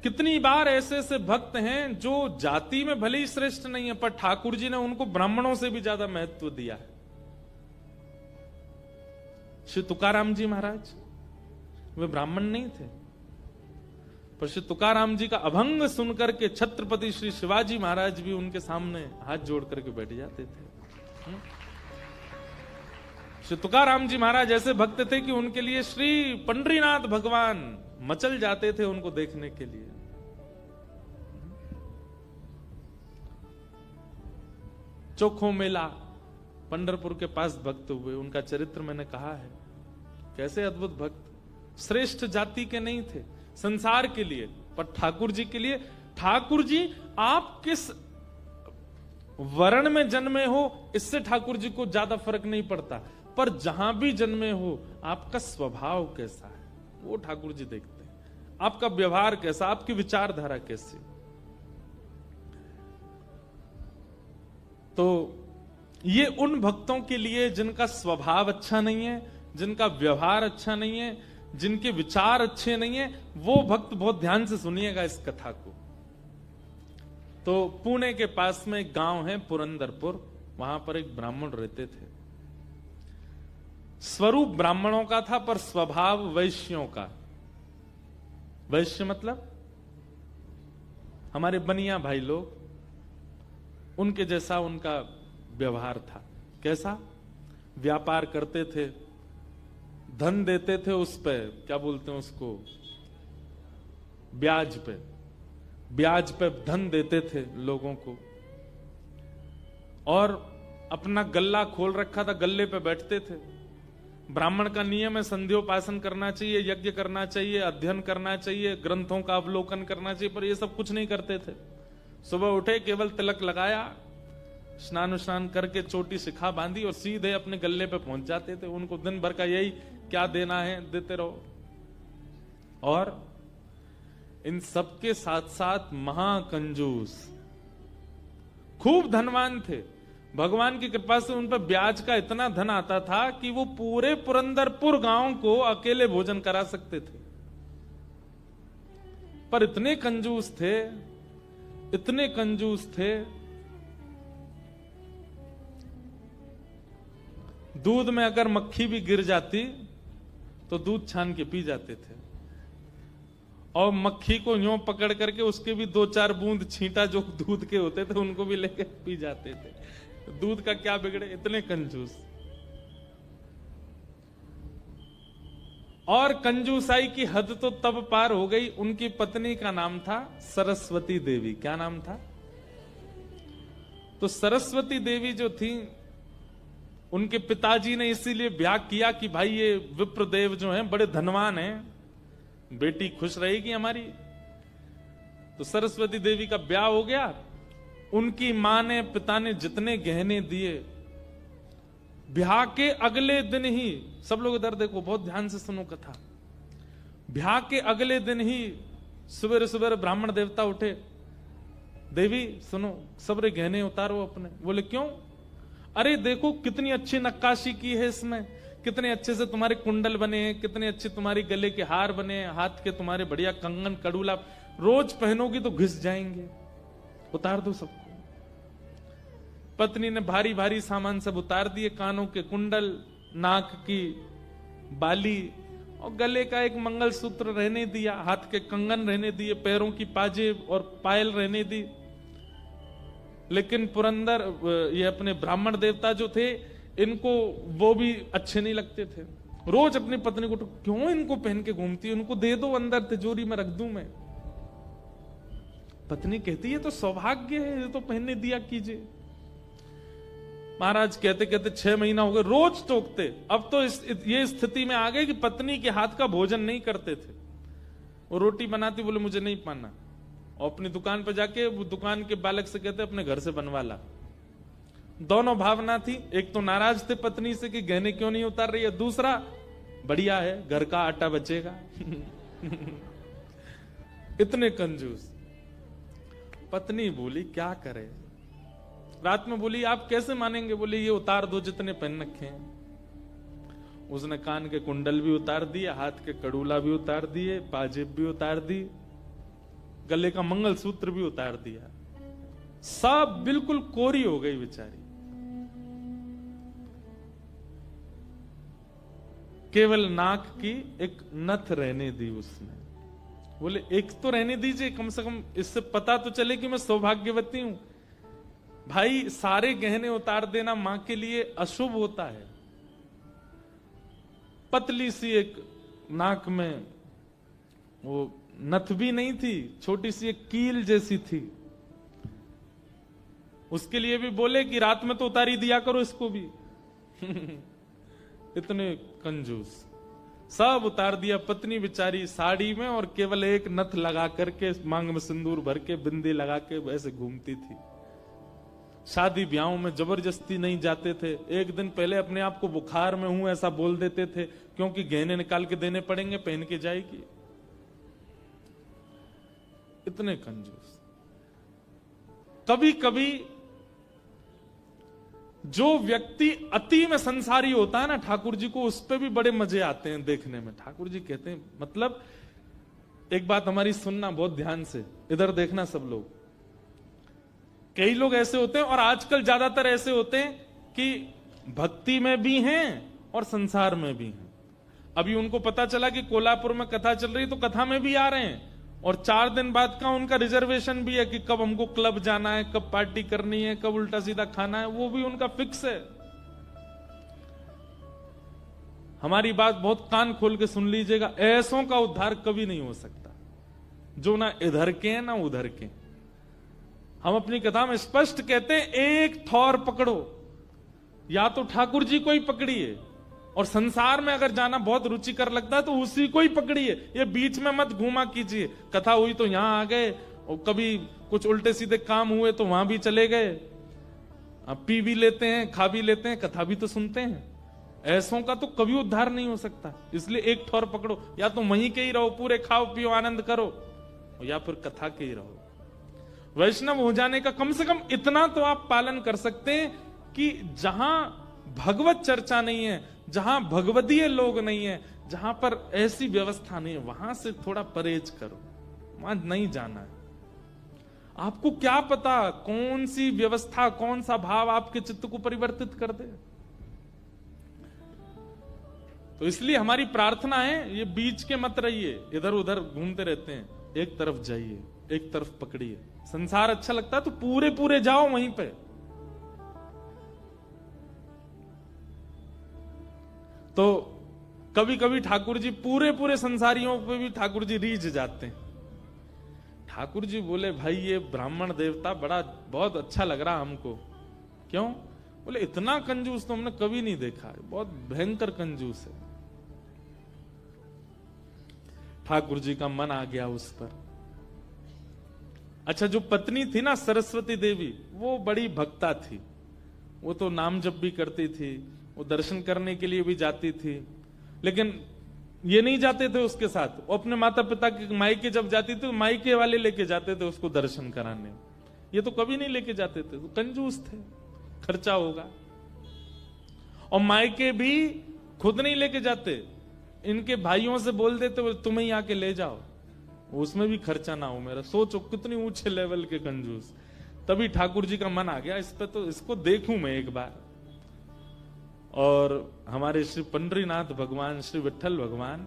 कितनी बार ऐसे ऐसे भक्त हैं जो जाति में भले ही श्रेष्ठ नहीं है, पर ठाकुर जी ने उनको ब्राह्मणों से भी ज्यादा महत्व दिया है। श्री तुकाराम जी महाराज वे ब्राह्मण नहीं थे, पर श्री तुकाराम जी का अभंग सुनकर के छत्रपति श्री शिवाजी महाराज भी उनके सामने हाथ जोड़ करके बैठ जाते थे। श्री तुकाराम जी महाराज ऐसे भक्त थे कि उनके लिए श्री पंडरीनाथ भगवान मचल जाते थे उनको देखने के लिए। चोखो मेला पंढरपुर के पास भक्त हुए, उनका चरित्र मैंने कहा है। कैसे अद्भुत भक्त, श्रेष्ठ जाति के नहीं थे संसार के लिए, पर ठाकुर जी के लिए। ठाकुर जी आप किस वर्ण में जन्मे हो इससे ठाकुर जी को ज्यादा फर्क नहीं पड़ता, पर जहां भी जन्मे हो आपका स्वभाव कैसा है वो ठाकुर जी देखते हैं। आपका व्यवहार कैसा, आपकी विचारधारा कैसी। तो ये उन भक्तों के लिए जिनका स्वभाव अच्छा नहीं है, जिनका व्यवहार अच्छा नहीं है, जिनके विचार अच्छे नहीं है, वो भक्त बहुत ध्यान से सुनिएगा इस कथा को। तो पुणे के पास में एक गांव है पुरंदरपुर, वहां पर एक ब्राह्मण रहते थे। स्वरूप ब्राह्मणों का था पर स्वभाव वैश्यों का। वैश्य मतलब हमारे बनिया भाई लोग, उनके जैसा उनका व्यवहार था। कैसा? व्यापार करते थे, धन देते थे उस पे, क्या बोलते हैं उसको, ब्याज पे, ब्याज पे धन देते थे लोगों को। और अपना गल्ला खोल रखा था, गल्ले पे बैठते थे। ब्राह्मण का नियम है संध्योपासन करना चाहिए, यज्ञ करना चाहिए, अध्ययन करना चाहिए, ग्रंथों का अवलोकन करना चाहिए, पर ये सब कुछ नहीं करते थे। सुबह उठे, केवल तिलक लगाया, स्नान करके चोटी शिखा बांधी और सीधे अपने गल्ले पे पहुंच जाते थे। उनको दिन भर का यही, क्या देना है देते रहो। और इन सबके साथ साथ महाकंजूस, खूब धनवान थे। भगवान की कृपा से उन पर ब्याज का इतना धन आता था कि वो पूरे पुरंदरपुर गांव को अकेले भोजन करा सकते थे। पर इतने कंजूस थे, इतने कंजूस थे, दूध में अगर मक्खी भी गिर जाती तो दूध छान के पी जाते थे। और मक्खी को यूं पकड़ करके उसके भी 2-4 बूंद छींटा जो दूध के होते थे उनको भी लेकर पी जाते थे। दूध का क्या बिगड़े, इतने कंजूस। और कंजूसाई की हद तो तब पार हो गई, उनकी पत्नी का नाम था सरस्वती देवी। क्या नाम था? तो सरस्वती देवी जो थी, उनके पिताजी ने इसीलिए ब्याह किया कि भाई ये विप्रदेव जो हैं बड़े धनवान हैं, बेटी खुश रहेगी हमारी। तो सरस्वती देवी का ब्याह हो गया। उनकी मां ने, पिता ने जितने गहने दिए, ब्याह के अगले दिन ही, सब लोग इधर देखो, बहुत ध्यान से सुनो कथा। ब्याह के अगले दिन ही सुबह सुबह ब्राह्मण देवता उठे, देवी सुनो, सबरे गहने उतारो अपने। बोले क्यों? अरे देखो कितनी अच्छी नक्काशी की है इसमें, कितने अच्छे से तुम्हारे कुंडल बने हैं, कितने अच्छे तुम्हारे गले के हार बने हैं, हाथ के तुम्हारे बढ़िया कंगन कड़ूला, रोज पहनोगी तो घिस जाएंगे, उतार दो सबको। पत्नी ने भारी भारी सामान सब उतार दिए, कानों के कुंडल, नाक की बाली और गले का एक मंगलसूत्र रहने दिया, हाथ के कंगन रहने दिए, पैरों की पाजेब और पायल रहने दी। लेकिन पुरंदर, ये अपने ब्राह्मण देवता जो थे, इनको वो भी अच्छे नहीं लगते थे। रोज अपनी पत्नी को, क्यों इनको पहन के घूमती है, उनको दे दो, अंदर तिजोरी में रख दूं मैं। पत्नी कहती है तो सौभाग्य है, ये तो पहनने दिया कीजिए। महाराज कहते कहते 6 महीना हो गए, रोज टोकते। अब तो ये स्थिति में आ गए कि पत्नी के हाथ का भोजन नहीं करते थे। वो रोटी बनाती, बोले मुझे नहीं पाना, और अपनी दुकान पर जाके वो दुकान के बालक से कहते अपने घर से बनवा ला। दोनों भावना थी, एक तो नाराज थे पत्नी से कि गहने क्यों नहीं उतार रही है, दूसरा बढ़िया है घर का आटा बचेगा। इतने कंजूस। पत्नी बोली क्या करे, रात में बोली आप कैसे मानेंगे, बोले ये उतार दो जितने पहन रखे हैं। उसने कान के कुंडल भी उतार दिए, हाथ के कड़ूला भी उतार दिए, पाजेब भी उतार दी। गले का मंगलसूत्र भी उतार दिया, सब बिल्कुल कोरी हो गई बेचारी। केवल नाक की एक नथ रहने दी उसने। बोले एक तो रहने दीजिए, कम से कम इससे पता तो चले कि मैं सौभाग्यवती हूं। भाई सारे गहने उतार देना मां के लिए अशुभ होता है। पतली सी एक नाक में वो नथ भी नहीं थी, छोटी सी एक कील जैसी थी। उसके लिए भी बोले कि रात में तो उतारी दिया करो इसको भी। इतने कंजूस, सब उतार दिया। पत्नी बेचारी साड़ी में और केवल एक नथ लगा करके मांग में सिंदूर भर के बिंदी लगा के वैसे घूमती थी। शादी ब्याहों में जबरदस्ती नहीं जाते थे। एक दिन पहले अपने आप को बुखार में हूं ऐसा बोल देते थे, क्योंकि गहने निकाल के देने पड़ेंगे, पहन के जाएगी। इतने कंजूस। कभी कभी जो व्यक्ति अति में संसारी होता है ना, ठाकुर जी को उस पे भी बड़े मजे आते हैं देखने में। ठाकुर जी कहते हैं, मतलब एक बात हमारी सुनना बहुत ध्यान से, इधर देखना सब लोग। कई लोग ऐसे होते हैं, और आजकल ज्यादातर ऐसे होते हैं कि भक्ति में भी हैं और संसार में भी हैं। अभी उनको पता चला कि कोल्हापुर में कथा चल रही, तो कथा में भी आ रहे हैं, और 4 दिन बाद का उनका रिजर्वेशन भी है कि कब हमको क्लब जाना है, कब पार्टी करनी है, कब उल्टा सीधा खाना है, वो भी उनका फिक्स है। हमारी बात बहुत कान खोल के सुन लीजिएगा, ऐसों का उद्धार कभी नहीं हो सकता जो ना इधर के हैं ना उधर के। हम अपनी कथा में स्पष्ट कहते हैं, एक थौर पकड़ो, या तो ठाकुर जी को ही पकड़िए, और संसार में अगर जाना बहुत रुचिकर लगता है तो उसी को ही पकड़िए। ये बीच में मत घूमा कीजिए। कथा हुई तो यहां आ गए, और कभी कुछ उल्टे सीधे काम हुए तो वहां भी चले गए। अब पी भी लेते हैं, खा भी लेते हैं, कथा भी तो सुनते हैं। ऐसों का तो कभी उद्धार नहीं हो सकता। इसलिए एक ठौर पकड़ो, या तो वहीं के ही रहो, पूरे खाओ पियो आनंद करो, या फिर कथा के ही रहो। वैष्णव हो जाने का कम से कम इतना तो आप पालन कर सकते हैं कि जहां भगवत चर्चा नहीं है, जहां भगवदीय लोग नहीं है, जहां पर ऐसी व्यवस्था नहीं है, वहां से थोड़ा परहेज करो, वहां नहीं जाना है। आपको क्या पता कौन सी व्यवस्था, कौन सा भाव आपके चित्त को परिवर्तित कर दे। तो इसलिए हमारी प्रार्थना है, ये बीच के मत रहिए, इधर उधर घूमते रहते हैं। एक तरफ जाइए, एक तरफ पकड़िए। संसार अच्छा लगता है तो पूरे पूरे जाओ वहीं पे। तो कभी कभी ठाकुर जी पूरे पूरे संसारियों पे भी ठाकुर जी रीझ जाते हैं। ठाकुर जी बोले, भाई ये ब्राह्मण देवता बड़ा बहुत अच्छा लग रहा हमको। क्यों? बोले इतना कंजूस तो हमने कभी नहीं देखा है, बहुत भयंकर कंजूस है। ठाकुर जी का मन आ गया उस पर। अच्छा, जो पत्नी थी ना सरस्वती देवी, वो बड़ी भक्ता थी। वो तो नाम जप भी करती थी, वो दर्शन करने के लिए भी जाती थी, लेकिन ये नहीं जाते थे उसके साथ। वो अपने माता पिता के मायके जब जाती थी, मायके वाले लेके जाते थे उसको दर्शन कराने। ये तो कभी नहीं लेके जाते थे, तो कंजूस थे, खर्चा होगा। और मायके भी खुद नहीं लेके जाते, इनके भाइयों से बोल देते तुम्हें ही आके ले जाओ, उसमें भी खर्चा ना हो मेरा। सोचो कितनी ऊंचे लेवल के कंजूस। तभी ठाकुर जी का मन आ गया इस पे, तो इसको देखूं मैं एक बार। और हमारे श्री पंडरीनाथ भगवान, श्री विठल भगवान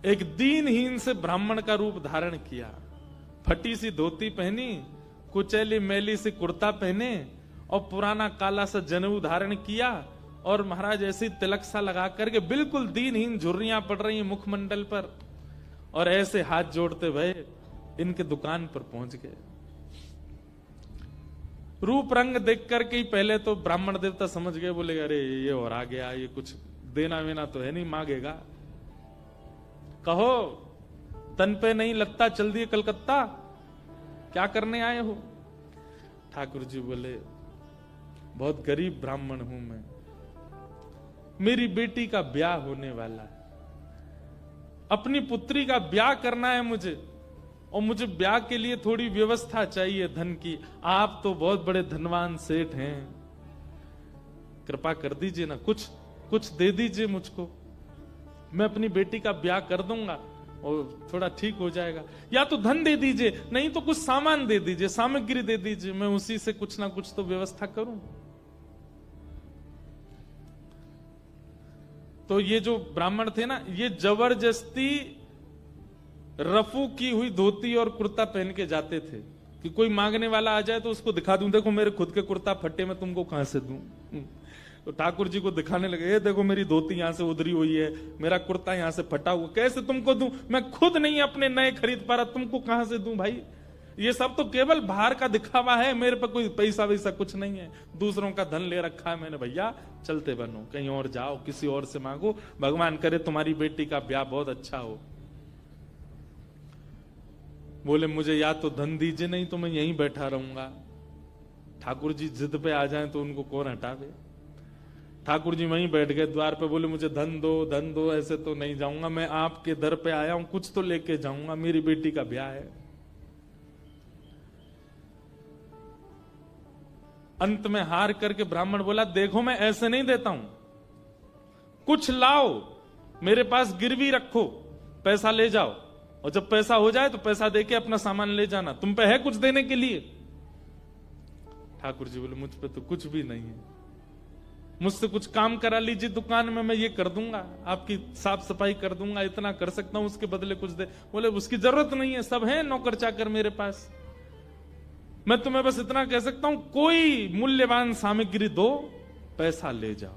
एक दीनहीन से ब्राह्मण का रूप धारण किया। फटी सी धोती पहनी, कुचैली मैली सी कुर्ता पहने, और पुराना काला सा जनेऊ धारण किया, और महाराज ऐसी तिलक सा लगा करके बिल्कुल दीनहीन, झुर्रियां पड़ रही हैं मुखमंडल पर, और ऐसे हाथ जोड़ते हुए इनके दुकान पर पहुंच गए। रूप रंग देख करके ही पहले तो ब्राह्मण देवता समझ गए, बोले अरे ये और आ गया, ये कुछ देना वेना तो है नहीं, मांगेगा। कहो तन पे नहीं लगता, चल दिए कलकत्ता, क्या करने आए हो? ठाकुर जी बोले, बहुत गरीब ब्राह्मण हूं मैं, मेरी बेटी का ब्याह होने वाला है, अपनी पुत्री का ब्याह करना है मुझे, और मुझे ब्याह के लिए थोड़ी व्यवस्था चाहिए धन की। आप तो बहुत बड़े धनवान सेठ हैं, कृपा कर दीजिए ना, कुछ दे दीजिए मुझको, मैं अपनी बेटी का ब्याह कर दूंगा। और थोड़ा ठीक हो जाएगा। या तो धन दे दीजिए, नहीं तो कुछ सामान दे दीजिए, सामग्री दे दीजिए, मैं उसी से कुछ ना कुछ तो व्यवस्था करूं। तो ये जो ब्राह्मण थे ना, ये जबरदस्ती रफू की हुई धोती और कुर्ता पहन के जाते थे कि कोई मांगने वाला आ जाए तो उसको दिखा दूं, देखो मेरे खुद के कुर्ता फट्टे में तुमको कहां से दूं। तो ठाकुर जी को दिखाने लगे, ये देखो मेरी धोती यहां से उधरी हुई है, मेरा कुर्ता यहां से फटा हुआ, कैसे तुमको दूं, मैं खुद नहीं अपने नए खरीद पा रहा, तुमको कहां से दूं भाई। ये सब तो केवल बाहर का दिखावा है, मेरे पे कोई पैसा वैसा कुछ नहीं है, दूसरों का धन ले रखा है मैंने। भैया चलते बनो, कहीं और जाओ, किसी और से मांगो, भगवान करे तुम्हारी बेटी का ब्याह बहुत अच्छा हो। बोले मुझे या तो धन दीजिए, नहीं तो मैं यहीं बैठा रहूंगा। ठाकुर जी जिद पे आ जाएं तो उनको कौन हटावे। ठाकुर जी वहीं बैठ गए द्वार पे, बोले मुझे धन दो, ऐसे तो नहीं जाऊंगा, मैं आपके दर पे आया हूं, कुछ तो लेके जाऊंगा, मेरी बेटी का ब्याह है। अंत में हार करके ब्राह्मण बोला, देखो मैं ऐसे नहीं देता हूं, कुछ लाओ, मेरे पास गिरवी रखो, पैसा ले जाओ, और जब पैसा हो जाए तो पैसा देके अपना सामान ले जाना, तुम पे है कुछ देने के लिए। ठाकुर जी बोले मुझ पे तो कुछ भी नहीं है, मुझसे कुछ काम करा लीजिए दुकान में, मैं ये कर दूंगा, आपकी साफ सफाई कर दूंगा, इतना कर सकता हूं, उसके बदले कुछ दे। बोले उसकी जरूरत नहीं है, सब है नौकर चाकर मेरे पास, मैं तुम्हें बस इतना कह सकता हूं, कोई मूल्यवान सामग्री दो, पैसा ले जाओ,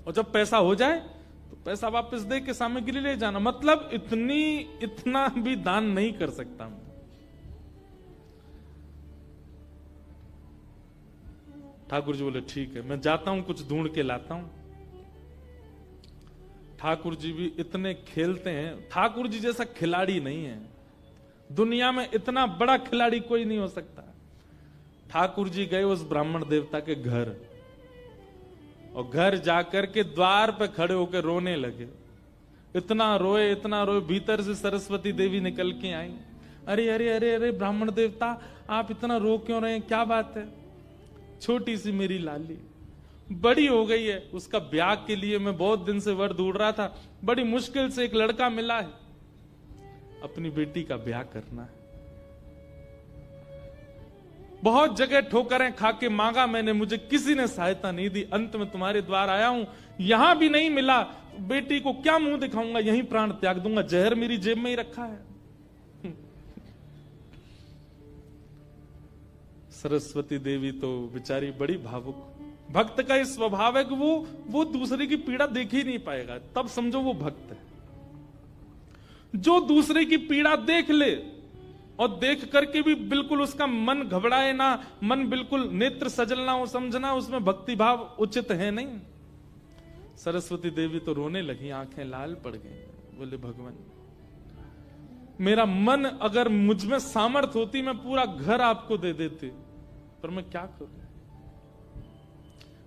और जब पैसा हो जाए तो पैसा वापस दे के सामग्री ले जाना। मतलब इतना भी दान नहीं कर सकता मैं। ठाकुर जी बोले ठीक है, मैं जाता हूं, कुछ ढूंढ के लाता हूं। ठाकुर जी भी इतने खेलते हैं, ठाकुर जी जैसा खिलाड़ी नहीं है दुनिया में, इतना बड़ा खिलाड़ी कोई नहीं हो सकता। ठाकुर जी गए उस ब्राह्मण देवता के घर, और घर जाकर के द्वार पे खड़े होकर रोने लगे। इतना रोए, भीतर से सरस्वती देवी निकल के आई। अरे अरे अरे अरे ब्राह्मण देवता, आप इतना रो क्यों रहे हैं, क्या बात है। छोटी सी मेरी लाली बड़ी हो गई है, उसका ब्याह के लिए मैं बहुत दिन से वर ढूंढ रहा था, बड़ी मुश्किल से एक लड़का मिला है, अपनी बेटी का ब्याह करना है। बहुत जगह ठोकरें खा के मांगा मैंने, मुझे किसी ने सहायता नहीं दी, अंत में तुम्हारे द्वार आया हूं, यहां भी नहीं मिला, बेटी को क्या मुंह दिखाऊंगा, यहीं प्राण त्याग दूंगा, जहर मेरी जेब में ही रखा है। सरस्वती देवी तो बेचारी बड़ी भावुक, भक्त का इस स्वभाव है कि वो दूसरे की पीड़ा देख ही नहीं पाएगा, तब समझो वो भक्त है। जो दूसरे की पीड़ा देख ले और देख करके भी बिल्कुल उसका मन घबराए ना, मन बिल्कुल नेत्र सजलना हो, समझना उसमें भक्ति भाव उचित है नहीं। सरस्वती देवी तो रोने लगी, आंखें लाल पड़ गई। बोले भगवान, मेरा मन अगर मुझ में सामर्थ होती मैं पूरा घर आपको दे देती, पर मैं क्या करूं।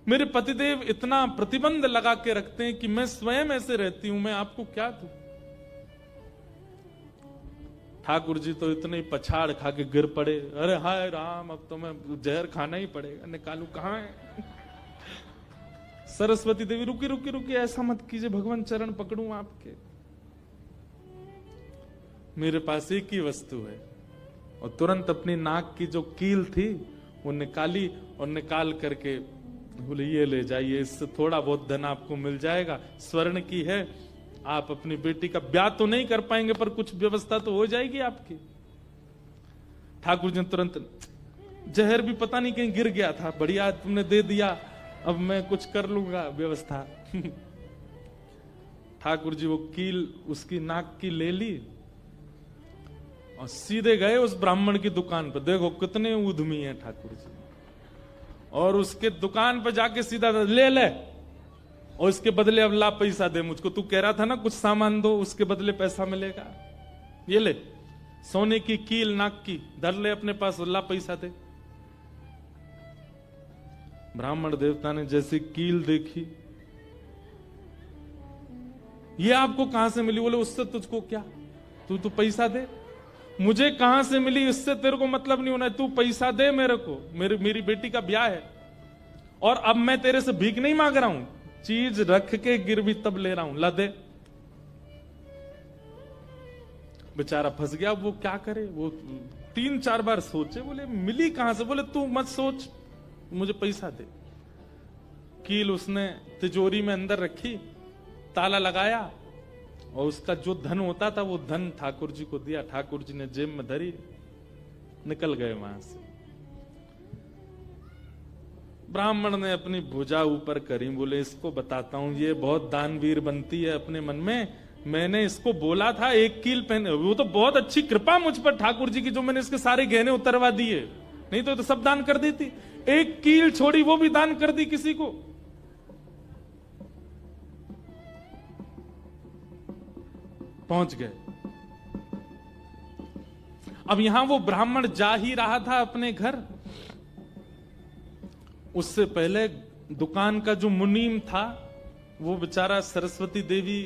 मेरे पतिदेव इतना प्रतिबंध लगा के रखते हैं कि मैं स्वयं ऐसे रहती हूं, मैं आपको क्या दूं। ठाकुर जी तो इतने पछाड़ खा के गिर पड़े, अरे हाय राम, अब तो मैं जहर खाना ही पड़ेगा, निकालू कहां है। सरस्वती देवी रुकी रुकी रुकी, ऐसा मत कीजिए भगवान, चरण पकड़ूं आपके, मेरे पास एक ही वस्तु है। और तुरंत अपनी नाक की जो कील थी वो निकाली, और निकाल करके बोले ये ले जाइए, इससे थोड़ा बहुत धन आपको मिल जाएगा, स्वर्ण की है, आप अपनी बेटी का ब्याह तो नहीं कर पाएंगे पर कुछ व्यवस्था तो हो जाएगी आपकी। ठाकुर जी तुरंत, जहर भी पता नहीं कहीं गिर गया था, बढ़िया तुमने दे दिया, अब मैं कुछ कर लूंगा व्यवस्था। ठाकुर जी वो कील उसकी नाक की ले ली और सीधे गए उस ब्राह्मण की दुकान पर। देखो कितने उद्यमी हैं ठाकुर जी, और उसके दुकान पर जाके सीधा ले और इसके बदले अब ला पैसा दे मुझको, तू कह रहा था ना कुछ सामान दो उसके बदले पैसा मिलेगा, ये ले सोने की कील नाक की धर ले अपने पास, ला पैसा दे। ब्राह्मण देवता ने जैसी कील देखी, ये आपको कहां से मिली। बोले उससे तुझको क्या, तू तो पैसा दे। मुझे कहां से मिली इससे तेरे को मतलब नहीं होना है, तू पैसा दे मेरे को, मेरी बेटी का ब्याह है, और अब मैं तेरे से भीख नहीं मांग रहा हूं, चीज रख के गिरवी तब ले रहा हूं, ला दे। बेचारा फंस गया। वो क्या करे, वो 3-4 बार सोचे, बोले मिली कहां से? बोले तू मत सोच, मुझे पैसा दे। कील उसने तिजोरी में अंदर रखी, ताला लगाया, और उसका जो धन होता था वो धन ठाकुर जी को दिया। ठाकुर जी ने जेब में धरी, निकल गए वहां से। ब्राह्मण ने अपनी भुजा ऊपर करी, बोले इसको बताता हूं, ये बहुत दानवीर बनती है अपने मन में। मैंने इसको बोला था 1 कील पहने, वो तो बहुत अच्छी कृपा मुझ पर ठाकुर जी की, जो मैंने इसके सारे गहने उतरवा दिए, नहीं तो सब दान कर देती। 1 कील छोड़ी, वो भी दान कर दी किसी को। पहुंच गए। अब यहां वो ब्राह्मण जा ही रहा था अपने घर, उससे पहले दुकान का जो मुनीम था वो बेचारा सरस्वती देवी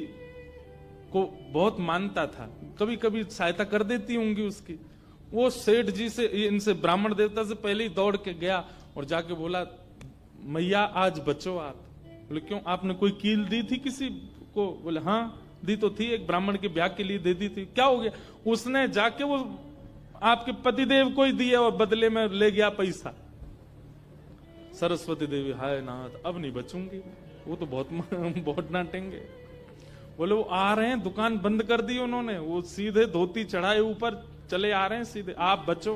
को बहुत मानता था, कभी कभी सहायता कर देती होंगी उसकी। वो सेठ जी से, इनसे ब्राह्मण देवता से पहले ही दौड़ के गया और जाके बोला, मैया आज बचो आप। बोले क्यों, आपने कोई कील दी थी किसी को? बोले हाँ दी तो थी, एक ब्राह्मण के ब्याह के लिए दे दी थी। क्या हो गया? उसने जाके वो आपके पतिदेव को ही दिया और बदले में ले गया पैसा। सरस्वती देवी, हाय नाथ अब नहीं बचूंगी, वो तो बहुत डांटेंगे। बोले वो आ रहे हैं, दुकान बंद कर दी उन्होंने, वो सीधे धोती चढ़ाए ऊपर चले आ रहे हैं सीधे, आप बचो।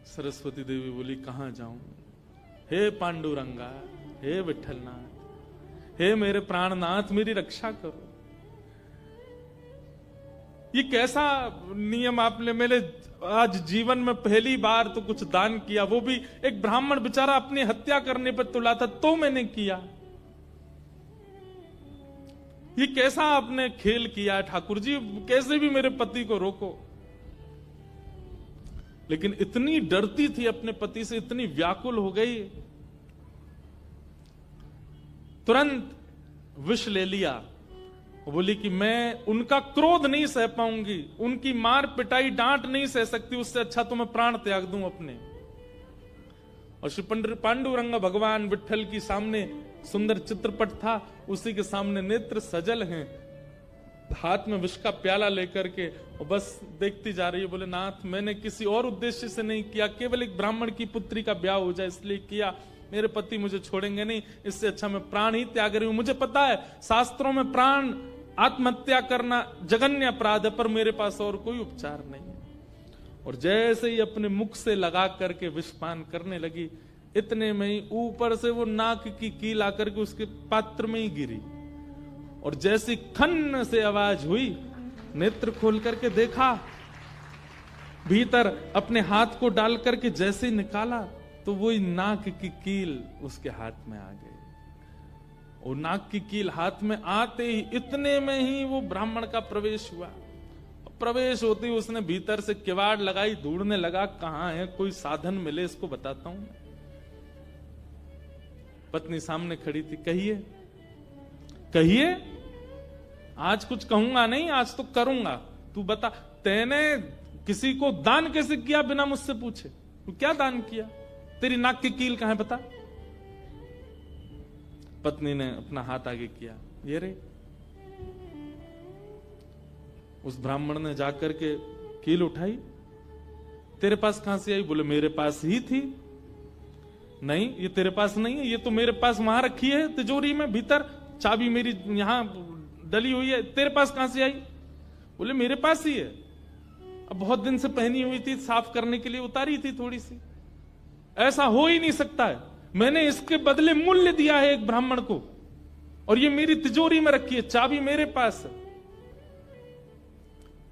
सरस्वती देवी बोली कहां जाऊं? हे पांडुरंगा, हे विठलनाथ, हे मेरे प्राणनाथ, मेरी रक्षा करो। ये कैसा नियम आपने, मेरे आज जीवन में पहली बार तो कुछ दान किया, वो भी एक ब्राह्मण बेचारा अपनी हत्या करने पर तुला था तो मैंने किया। ये कैसा आपने खेल किया ठाकुर जी, कैसे भी मेरे पति को रोको। लेकिन इतनी डरती थी अपने पति से, इतनी व्याकुल हो गई, तुरंत विष ले लिया। बोली कि मैं उनका क्रोध नहीं सह पाऊंगी, उनकी मार पिटाई डांट नहीं सह सकती, उससे अच्छा तो मैं प्राण त्याग दूं अपने। और श्री पांडुरंग भगवान विठल की सामने सुंदर चित्रपट था, उसी के सामने नेत्र सजल हैं, हाथ में विष का प्याला लेकर के, और बस देखती जा रही है। बोले नाथ मैंने किसी और उद्देश्य से नहीं किया, केवल एक ब्राह्मण की पुत्री का ब्याह हो जाए इसलिए किया, मेरे पति मुझे छोड़ेंगे नहीं, इससे अच्छा मैं प्राण ही त्याग रही हूं। मुझे पता है शास्त्रों में प्राण आत्महत्या करना जघन्य अपराध है, पर मेरे पास और कोई उपचार नहीं है। और जैसे ही अपने मुख से लगा करके विषपान करने लगी, इतने में ही ऊपर से वो नाक की कील आकर के उसके पात्र में ही गिरी। और जैसी खन्न से आवाज हुई, नेत्र खोल करके देखा, भीतर अपने हाथ को डाल करके जैसे ही निकाला तो वही नाक की कील उसके हाथ में आ गई। और नाक की कील हाथ में आते ही, इतने में ही वो ब्राह्मण का प्रवेश हुआ। प्रवेश होते ही उसने भीतर से किवाड़ लगाई, ढूंढने लगा कहां है, कोई साधन मिले इसको बताता हूं। पत्नी सामने खड़ी थी, कहिए कहिए, आज कुछ कहूंगा नहीं, आज तो करूंगा, तू बता तैने किसी को दान कैसे किया बिना मुझसे पूछे? तू क्या दान किया? तेरी नाक की कील कहां है बता? पत्नी ने अपना हाथ आगे किया, ये रे। उस ब्राह्मण ने जाकर के कील उठाई, तेरे पास कहां से आई? बोले मेरे पास ही थी। नहीं ये तेरे पास नहीं है, ये तो मेरे पास वहां रखी है तिजोरी में भीतर, चाबी मेरी यहां डली हुई है, तेरे पास कहां से आई? बोले मेरे पास ही है, अब बहुत दिन से पहनी हुई थी, साफ करने के लिए उतारी थी थोड़ी सी। ऐसा हो ही नहीं सकता है, मैंने इसके बदले मूल्य दिया है एक ब्राह्मण को, और ये मेरी तिजोरी में रखी है, चाबी मेरे पास है।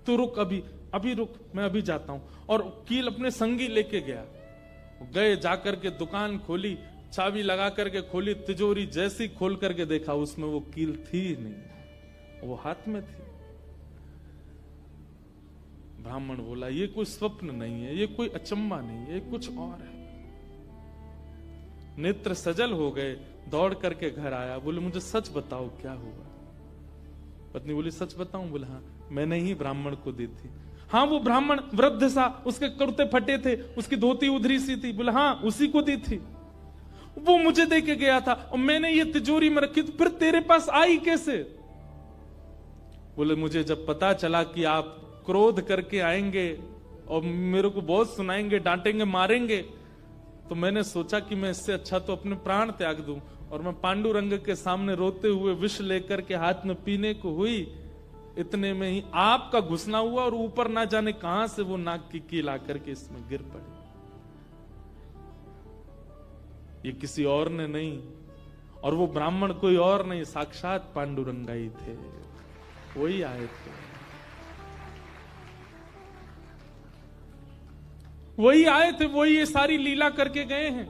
तो रुक, अभी रुक, मैं अभी जाता हूं। और कील अपने संगी लेके गया, गए, जाकर के दुकान खोली, चाबी लगा करके खोली, तिजोरी जैसी खोल करके देखा उसमें वो कील थी नहीं, वो हाथ में थी। ब्राह्मण बोला ये कोई स्वप्न नहीं है, ये कोई अचंबा नहीं है, ये कुछ और है। नेत्र सजल हो गए, दौड़ करके घर आया, बोले मुझे सच बताओ क्या हुआ? पत्नी बोली सच बताऊं? बोले हाँ, मैंने ही ब्राह्मण को दी थी। हाँ वो ब्राह्मण वृद्ध सा, उसके कुर्ते फटे थे, उसकी धोती उधरी सी थी। बोले हाँ उसी को दी थी, वो मुझे दे के गया था और मैंने ये तिजोरी में रखी, तो फिर तेरे पास आई कैसे? बोले मुझे जब पता चला कि आप क्रोध करके आएंगे और मेरे को बहुत सुनाएंगे, डांटेंगे, मारेंगे, तो मैंने सोचा कि मैं इससे अच्छा तो अपने प्राण त्याग दूं। और मैं पांडुरंग के सामने रोते हुए विष लेकर के हाथ में पीने को हुई, इतने में ही आपका घुसना हुआ और ऊपर ना जाने कहां से वो नाक की कील आकर के इसमें गिर पड़ी। ये किसी और ने नहीं, और वो ब्राह्मण कोई और नहीं, साक्षात पांडुरंगा ही थे, वही आए थे, वही आए थे, वही ये सारी लीला करके गए हैं।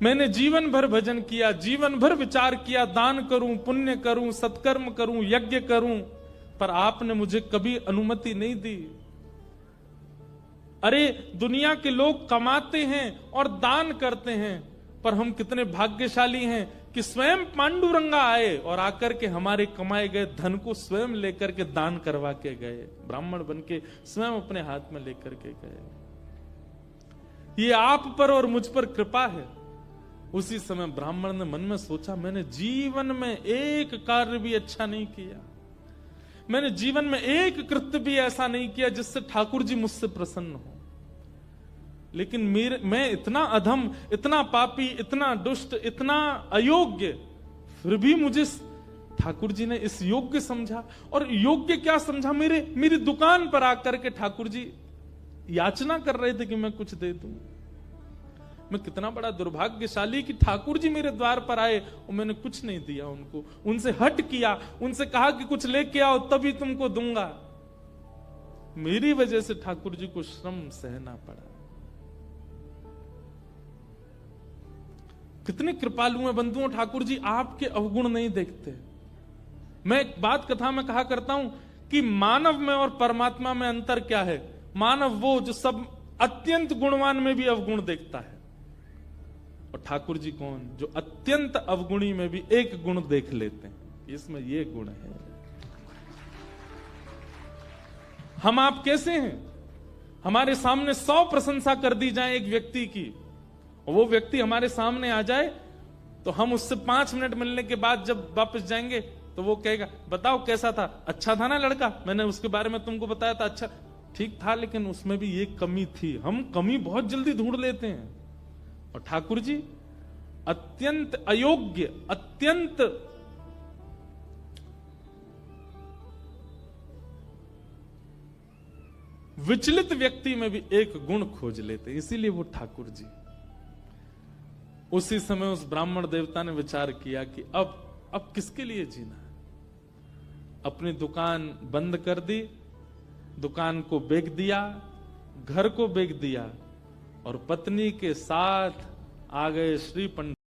मैंने जीवन भर भजन किया, जीवन भर विचार किया, दान करूं, पुण्य करूं, सत्कर्म करूं, यज्ञ करूं, पर आपने मुझे कभी अनुमति नहीं दी। अरे दुनिया के लोग कमाते हैं और दान करते हैं, पर हम कितने भाग्यशाली हैं कि स्वयं पांडुरंगा आए और आकर के हमारे कमाए गए धन को स्वयं लेकर के दान करवा के गए, ब्राह्मण बन के स्वयं अपने हाथ में लेकर के गए। ये आप पर और मुझ पर कृपा है। उसी समय ब्राह्मण ने मन में सोचा, मैंने जीवन में एक कार्य भी अच्छा नहीं किया, मैंने जीवन में एक कृत्य भी ऐसा नहीं किया जिससे ठाकुर जी मुझसे प्रसन्न हो, लेकिन मैं इतना अधम, इतना पापी, इतना दुष्ट, इतना अयोग्य, फिर भी मुझे ठाकुर जी ने इस योग्य समझा। और योग्य क्या समझा, मेरी दुकान पर आकर के ठाकुर जी याचना कर रहे थे कि मैं कुछ दे दूं। मैं कितना बड़ा दुर्भाग्यशाली कि ठाकुर जी मेरे द्वार पर आए और मैंने कुछ नहीं दिया उनको, उनसे हट किया, उनसे कहा कि कुछ लेके आओ तभी तुमको दूंगा। मेरी वजह से ठाकुर जी को श्रम सहना पड़ा। कितने कृपालु हैं बंधुओं ठाकुर जी, आपके अवगुण नहीं देखते। मैं एक बात कथा में कहा करता हूं कि मानव में और परमात्मा में अंतर क्या है। मानव वो जो सब अत्यंत गुणवान में भी अवगुण देखता है, और ठाकुर जी कौन, जो अत्यंत अवगुणी में भी एक गुण देख लेते हैं, इसमें ये गुण है। हम आप कैसे हैं, हमारे सामने 100 प्रशंसा कर दी जाए एक व्यक्ति की, और वो व्यक्ति हमारे सामने आ जाए तो हम उससे 5 मिनट मिलने के बाद जब वापस जाएंगे तो वो कहेगा, बताओ कैसा था, अच्छा था ना लड़का, मैंने उसके बारे में तुमको बताया था, अच्छा ठीक था, लेकिन उसमें भी ये कमी थी। हम कमी बहुत जल्दी ढूंढ लेते हैं। और ठाकुर जी अत्यंत अयोग्य, अत्यंत विचलित व्यक्ति में भी एक गुण खोज लेते, इसीलिए वो ठाकुर जी। उसी समय उस ब्राह्मण देवता ने विचार किया कि अब किसके लिए जीना है। अपनी दुकान बंद कर दी, दुकान को बेच दिया, घर को बेच दिया, और पत्नी के साथ आ गए श्री पंडित।